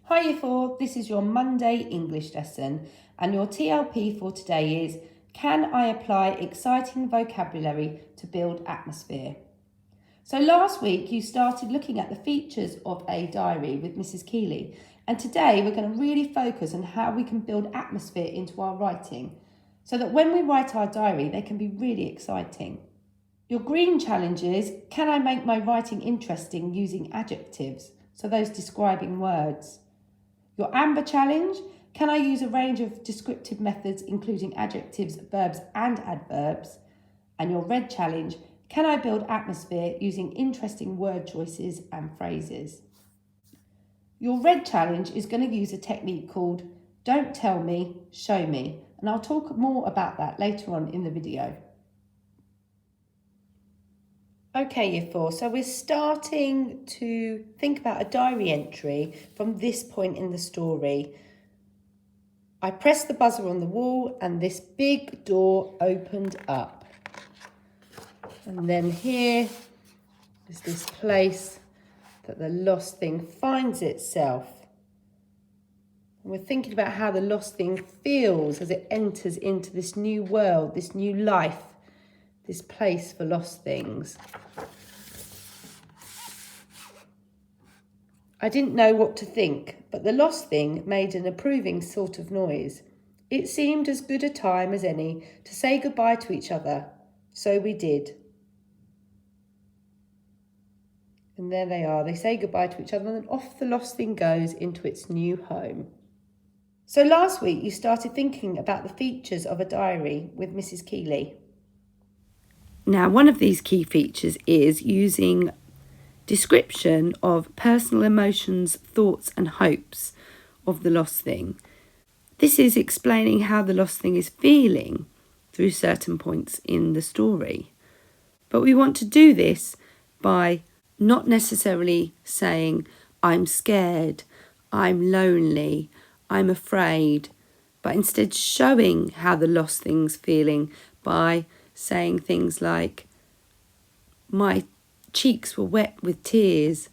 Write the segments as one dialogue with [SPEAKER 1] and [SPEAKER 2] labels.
[SPEAKER 1] Hi Year 4, this is your Monday English lesson and your TLP for today is Can I apply exciting vocabulary to build atmosphere? So last week you started looking at the features of a diary with Mrs. Keeley, and today we're going to really focus on how we can build atmosphere into our writing so that when we write our diary they can be really exciting. Your green challenge is Can I make my writing interesting using adjectives, so those describing words? Your amber challenge, can I use a range of descriptive methods including adjectives, verbs and adverbs? And your red challenge, can I build atmosphere using interesting word choices and phrases? Your red challenge is going to use a technique called Don't Tell Me, Show Me, and I'll talk more about that later on in the video. Okay, Year 4, so we're starting to think about a diary entry from this point in the story. I pressed the buzzer on the wall and this big door opened up. And then here is this place that the lost thing finds itself. And we're thinking about how the lost thing feels as it enters into this new world, this new life, this place for lost things. I didn't know what to think, but the lost thing made an approving sort of noise. It seemed as good a time as any to say goodbye to each other, so we did. And there they are, they say goodbye to each other and then off the lost thing goes into its new home. So last week you started thinking about the features of a diary with Mrs. Keeley. Now, one of these key features is using description of personal emotions, thoughts and hopes of the lost thing. This is explaining how the lost thing is feeling through certain points in the story. But we want to do this by not necessarily saying, I'm scared, I'm lonely, I'm afraid, but instead showing how the lost thing's feeling by saying things like, my cheeks were wet with tears,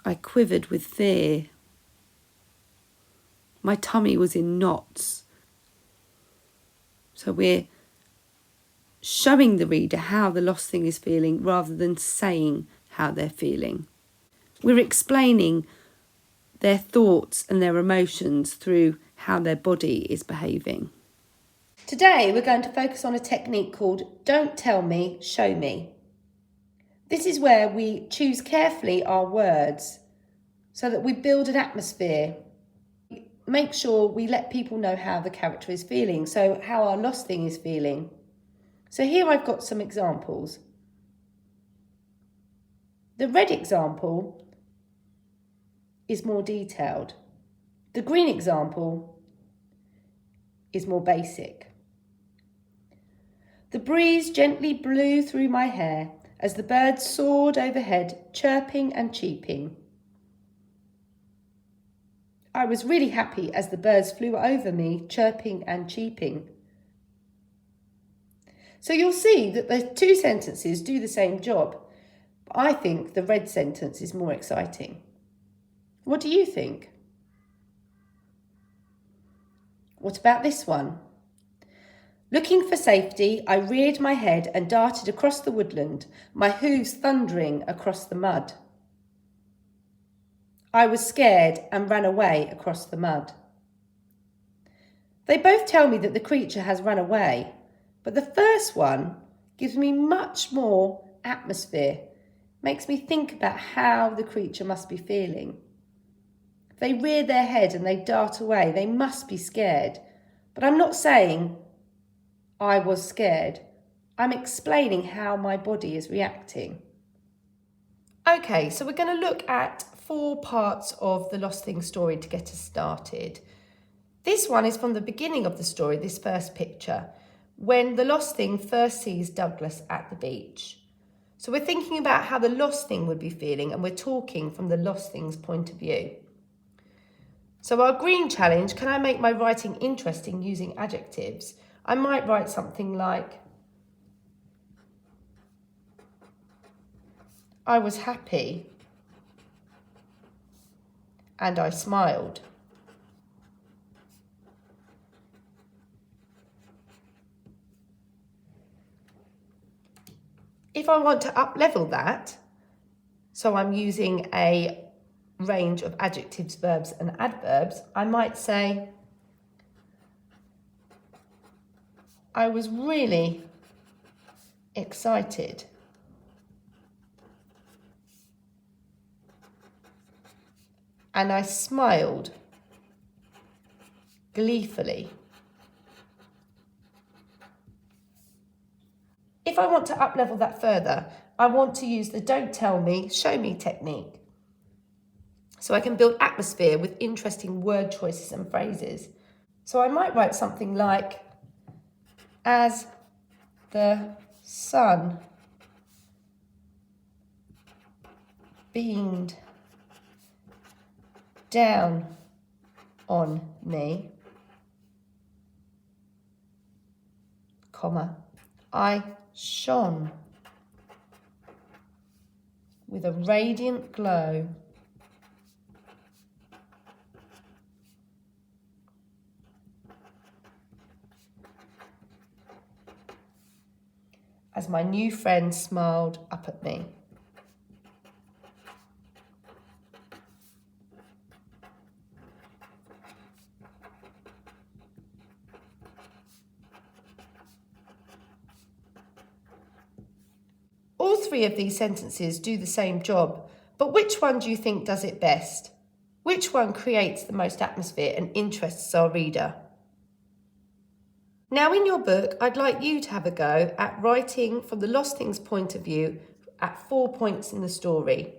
[SPEAKER 1] I quivered with fear, my tummy was in knots. So we're showing the reader how the lost thing is feeling rather than saying how they're feeling. We're explaining their thoughts and their emotions through how their body is behaving. Today we're going to focus on a technique called Don't Tell Me, Show Me. This is where we choose carefully our words so that we build an atmosphere. Make sure we let people know how the character is feeling, so how our lost thing is feeling. So here I've got some examples. The red example is more detailed. The green example is more basic. The breeze gently blew through my hair as the birds soared overhead, chirping and cheeping. I was really happy as the birds flew over me, chirping and cheeping. So you'll see that the two sentences do the same job, but I think the red sentence is more exciting. What do you think? What about this one? Looking for safety, I reared my head and darted across the woodland, my hooves thundering across the mud. I was scared and ran away across the mud. They both tell me that the creature has run away, but the first one gives me much more atmosphere, makes me think about how the creature must be feeling. If they rear their head and they dart away, they must be scared. But I'm not saying I was scared. I'm explaining how my body is reacting. Okay, so we're going to look at 4 parts of the Lost Thing story to get us started. This one is from the beginning of the story, this first picture, when the lost thing first sees Douglas at the beach. So we're thinking about how the lost thing would be feeling, and we're talking from the lost thing's point of view. So our green challenge, can I make my writing interesting using adjectives? I might write something like, I was happy and I smiled. If I want to up-level that, so I'm using a range of adjectives, verbs and adverbs, I might say, I was really excited. And I smiled gleefully. If I want to up-level that further, I want to use the don't tell me, show me technique. So I can build atmosphere with interesting word choices and phrases. So I might write something like, as the sun beamed down on me, comma, I shone with a radiant glow as my new friend smiled up at me. All three of these sentences do the same job, but which one do you think does it best? Which one creates the most atmosphere and interests our reader? Now in your book, I'd like you to have a go at writing from the Lost Things point of view at 4 points in the story.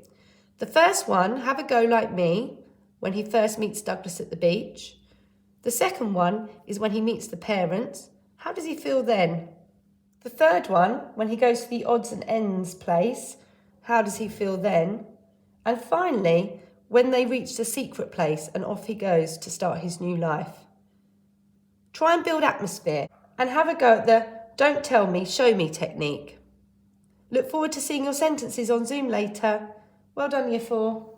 [SPEAKER 1] The first one, have a go like me, when he first meets Douglas at the beach. The second one is when he meets the parents. How does he feel then? The third one, when he goes to the odds and ends place, how does he feel then? And finally, when they reach the secret place and off he goes to start his new life. Try and build atmosphere and have a go at the don't tell me, show me technique. Look forward to seeing your sentences on Zoom later. Well done, Year 4.